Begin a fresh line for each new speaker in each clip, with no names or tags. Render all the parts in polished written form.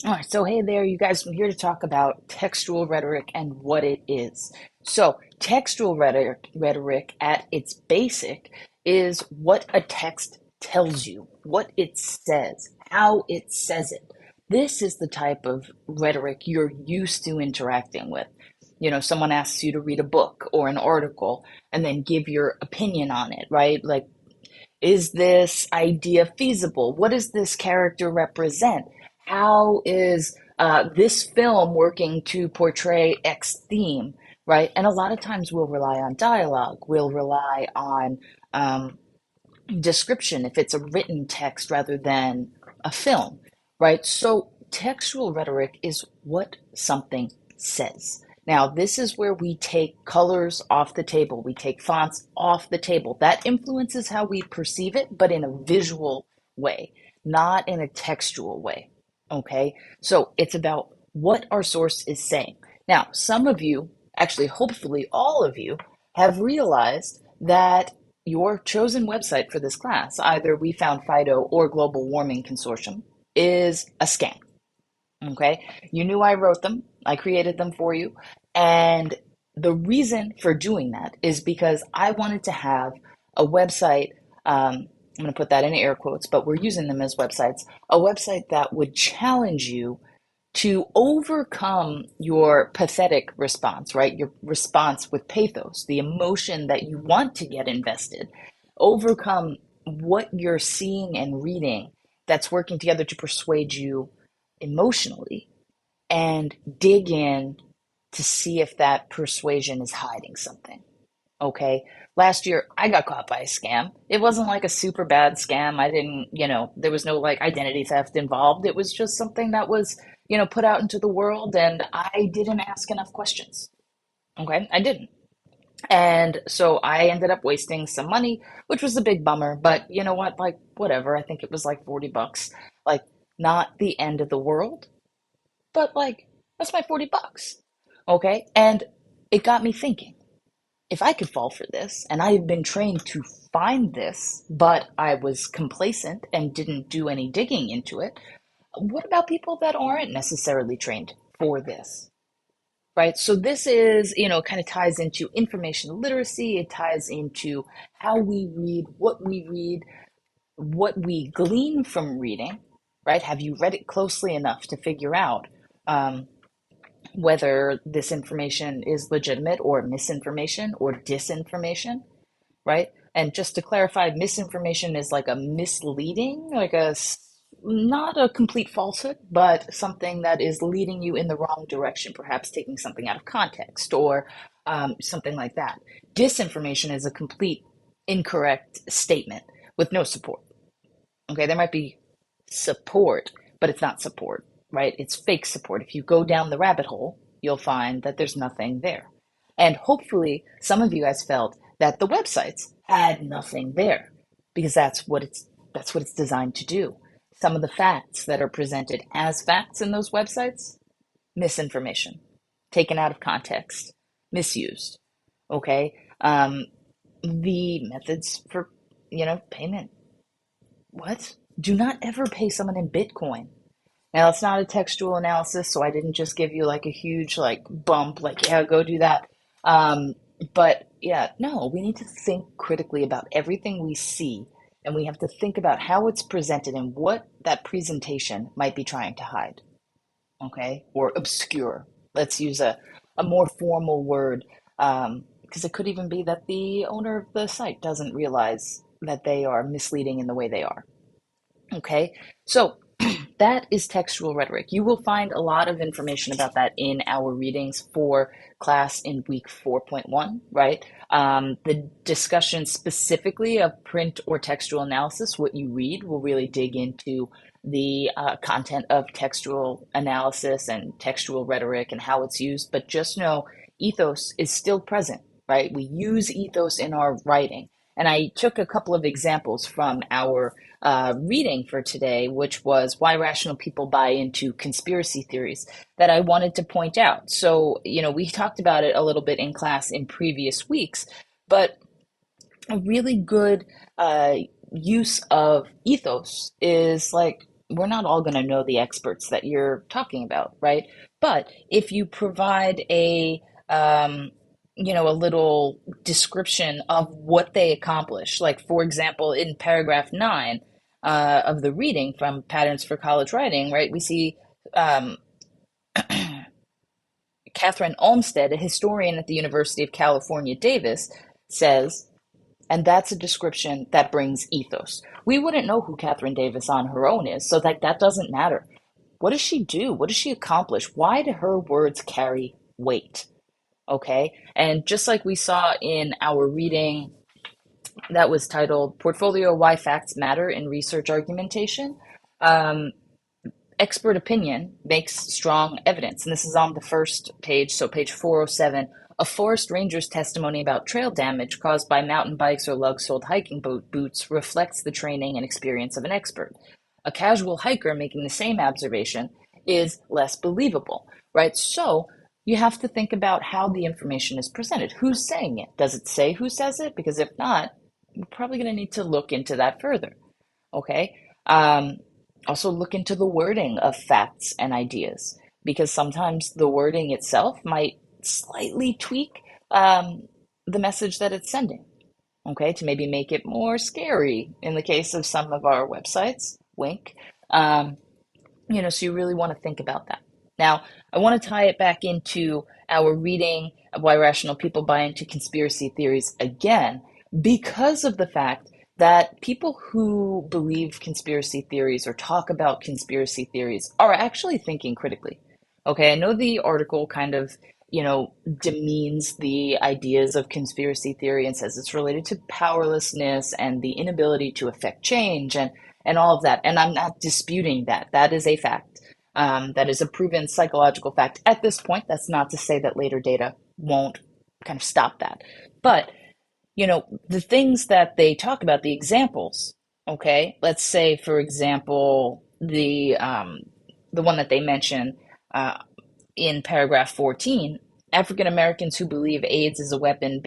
All right, so hey there, you guys. I'm here to talk about textual rhetoric and what it is. So, textual rhetoric at its basic is what a text tells you, what it says, how it says it. This is the type of rhetoric you're used to interacting with. Someone asks you to read a book or an article and then give your opinion on it, right? Like, is this idea feasible? What does this character represent? How is this film working to portray X theme, right? And a lot of times we'll rely on dialogue, we'll rely on um, description if it's a written text rather than a film, right? So textual rhetoric is what something says. Now, this is where we take colors off the table, we take fonts off the table. That influences how we perceive it, but in a visual way, not in a textual way. Okay, so it's about what our source is saying. Now, some of you, actually, hopefully, all of you, have realized that your chosen website for this class, either We Found Fido or Global Warming Consortium, is a scam. Okay. You knew I wrote them, I created them for you. And the reason for doing that is because I wanted to have a website. I'm going to put that in air quotes, but we're using them as websites. A website that would challenge you to overcome your pathetic response, right? Your response with pathos, the emotion that you want to get invested, overcome what you're seeing and reading that's working together to persuade you emotionally and dig in to see if that persuasion is hiding something. Okay. Last year, I got caught by a scam. It wasn't like a super bad scam. I didn't, there was no like identity theft involved. It was just something that was, put out into the world, and I didn't ask enough questions. Okay. I didn't. And so I ended up wasting some money, which was a big bummer. But you know what? Like, whatever. I think it was like 40 bucks. Like, not the end of the world, but like, that's my 40 bucks. Okay. And it got me thinking, if I could fall for this, and I have been trained to find this, but I was complacent and didn't do any digging into it, what about people that aren't necessarily trained for this? Right? So this is, kind of ties into information literacy. It ties into how we read, what we glean from reading, right? Have you read it closely enough to figure out um, whether this information is legitimate or misinformation or disinformation, right? And just to clarify, misinformation is like a misleading, like not a complete falsehood, but something that is leading you in the wrong direction, perhaps taking something out of context or something like that. Disinformation is a complete incorrect statement with no support. Okay, there might be support, but it's not support, right? It's fake support. If you go down the rabbit hole, you'll find that there's nothing there. And hopefully, some of you guys felt that the websites had nothing there because that's what it's designed to do. Some of the facts that are presented as facts in those websites, misinformation, taken out of context, misused. Okay, the methods for payment. What? Do not ever pay someone in Bitcoin. Now, it's not a textual analysis, so I didn't just give you like a huge like bump, like, yeah, go do that. Um, but yeah, no, we need to think critically about everything we see, and we have to think about how it's presented and what that presentation might be trying to hide, okay? Or obscure. Let's use a more formal word, because it could even be that the owner of the site doesn't realize that they are misleading in the way they are. Okay, so that is textual rhetoric. You will find a lot of information about that in our readings for class in week 4.1, right? The discussion specifically of print or textual analysis, what you read, will really dig into the content of textual analysis and textual rhetoric and how it's used. But just know ethos is still present, right? We use ethos in our writing. And I took a couple of examples from our reading for today, which was why rational people buy into conspiracy theories, that I wanted to point out. So, we talked about it a little bit in class in previous weeks, but a really good use of ethos is like we're not all going to know the experts that you're talking about, right? But if you provide um, a little description of what they accomplish, like for example, in paragraph 9 of the reading from Patterns for College Writing, right? We see um, Catherine Olmsted, a historian at the University of California, Davis, says, and that's a description that brings ethos. We wouldn't know who Catherine Davis on her own is, so that doesn't matter. What does she do? What does she accomplish? Why do her words carry weight? Okay. And just like we saw in our reading that was titled Portfolio Why Facts Matter in Research Argumentation, um, expert opinion makes strong evidence. And this is on the first page, so page 407. A forest ranger's testimony about trail damage caused by mountain bikes or lug-soled hiking boots reflects the training and experience of an expert. A casual hiker making the same observation is less believable, right? So you have to think about how the information is presented. Who's saying it? Does it say who says it? Because if not, we're probably going to need to look into that further, okay? Also look into the wording of facts and ideas, because sometimes the wording itself might slightly tweak the message that it's sending, okay, to maybe make it more scary in the case of some of our websites, wink. Um, so you really want to think about that. Now, I want to tie it back into our reading of Why Rational People Buy into Conspiracy Theories again, because of the fact that people who believe conspiracy theories or talk about conspiracy theories are actually thinking critically. Okay, I know the article kind of, demeans the ideas of conspiracy theory and says it's related to powerlessness and the inability to affect change and all of that. And I'm not disputing that. That is a fact. That is a proven psychological fact. At this point, that's not to say that later data won't kind of stop that. But, the things that they talk about, the examples, okay, let's say, for example, the one that they mention in paragraph 14, African Americans who believe AIDS is a weapon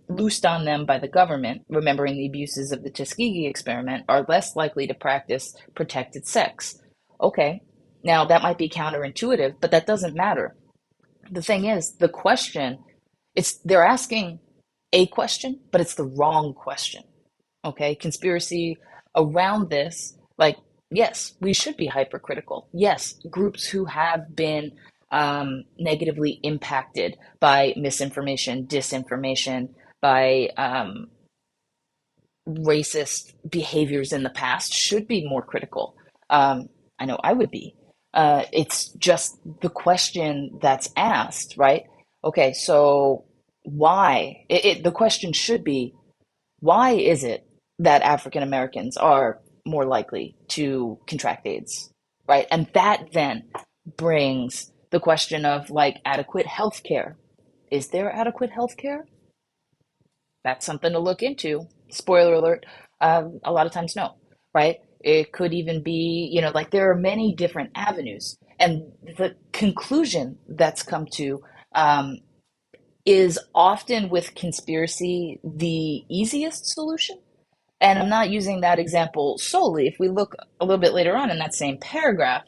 loosed on them by the government, remembering the abuses of the Tuskegee experiment, are less likely to practice protected sex. Okay, now that might be counterintuitive, but that doesn't matter. The thing is, the question, they're asking a question, but it's the wrong question. Okay, conspiracy around this, like, yes, we should be hypercritical. Yes, groups who have been negatively impacted by misinformation, disinformation, by racist behaviors in the past should be more critical. I know I would be. It's just the question that's asked, right? Okay, so why? The question should be, why is it that African Americans are more likely to contract AIDS, right? And that then brings the question of like adequate health care. Is there adequate health care? That's something to look into. Spoiler alert, a lot of times no, right? It could even be, like there are many different avenues. And the conclusion that's come to is often with conspiracy the easiest solution. And I'm not using that example solely. If we look a little bit later on in that same paragraph,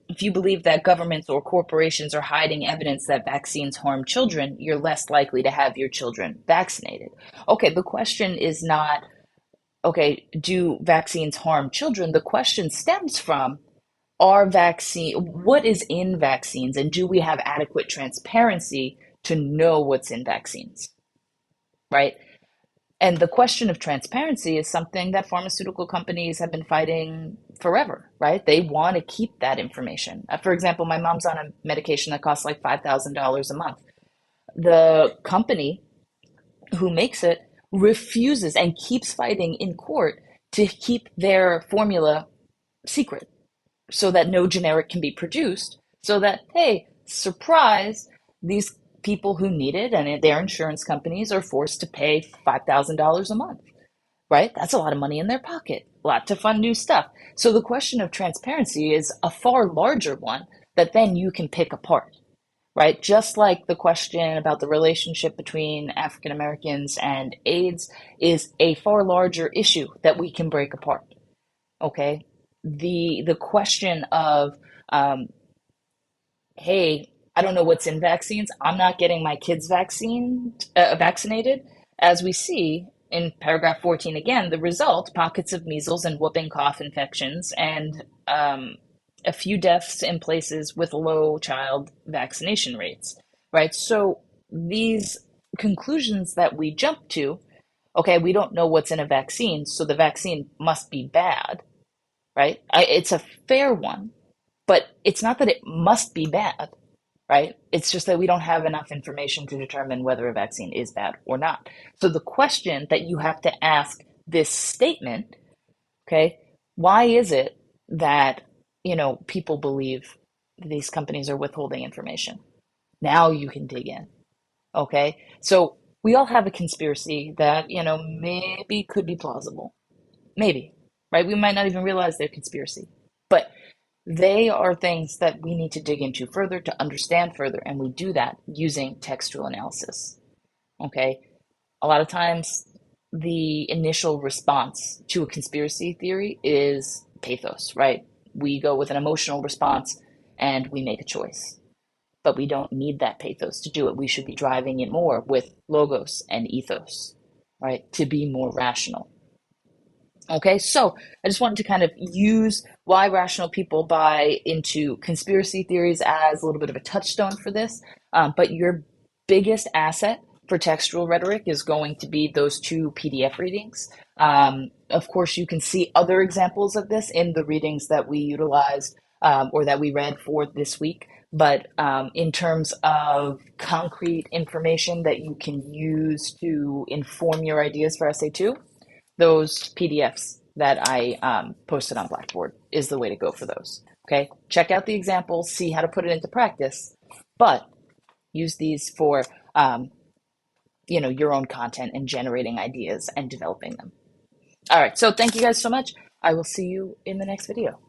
if you believe that governments or corporations are hiding evidence that vaccines harm children, you're less likely to have your children vaccinated. Okay, the question is not, okay, do vaccines harm children? The question stems from, what is in vaccines, and do we have adequate transparency to know what's in vaccines, right? And the question of transparency is something that pharmaceutical companies have been fighting forever, right? They want to keep that information. For example, my mom's on a medication that costs like $5,000 a month. The company who makes it refuses and keeps fighting in court to keep their formula secret so that no generic can be produced, so that, hey, surprise, these people who need it and their insurance companies are forced to pay $5,000 a month, right? That's a lot of money in their pocket, a lot to fund new stuff. So the question of transparency is a far larger one that then you can pick apart, right? Just like the question about the relationship between African Americans and AIDS is a far larger issue that we can break apart, okay? the question of, um, hey, I don't know what's in vaccines. I'm not getting my kids vaccinated. As we see in paragraph 14 again, the result, pockets of measles and whooping cough infections, and a few deaths in places with low child vaccination rates, right? So these conclusions that we jump to, okay, we don't know what's in a vaccine, so the vaccine must be bad, right? It's a fair one, but it's not that it must be bad, right? It's just that we don't have enough information to determine whether a vaccine is bad or not. So the question that you have to ask this statement, okay, why is it that, people believe these companies are withholding information? Now you can dig in, okay? So we all have a conspiracy that, maybe could be plausible. Maybe, right? We might not even realize they're conspiracy. But they are things that we need to dig into further to understand further, and we do that using textual analysis. Okay? A lot of times, the initial response to a conspiracy theory is pathos, right? We go with an emotional response and we make a choice. But we don't need that pathos to do it. We should be driving it more with logos and ethos, right? To be more rational. Okay, so I just wanted to kind of use why rational people buy into conspiracy theories as a little bit of a touchstone for this. But your biggest asset for textual rhetoric is going to be those two PDF readings. Of course, you can see other examples of this in the readings that we utilized or that we read for this week. But in terms of concrete information that you can use to inform your ideas for SA2, those PDFs that I posted on Blackboard is the way to go for those. Okay, check out the examples, see how to put it into practice, but use these for your own content and generating ideas and developing them. All right, so thank you guys so much. I will see you in the next video.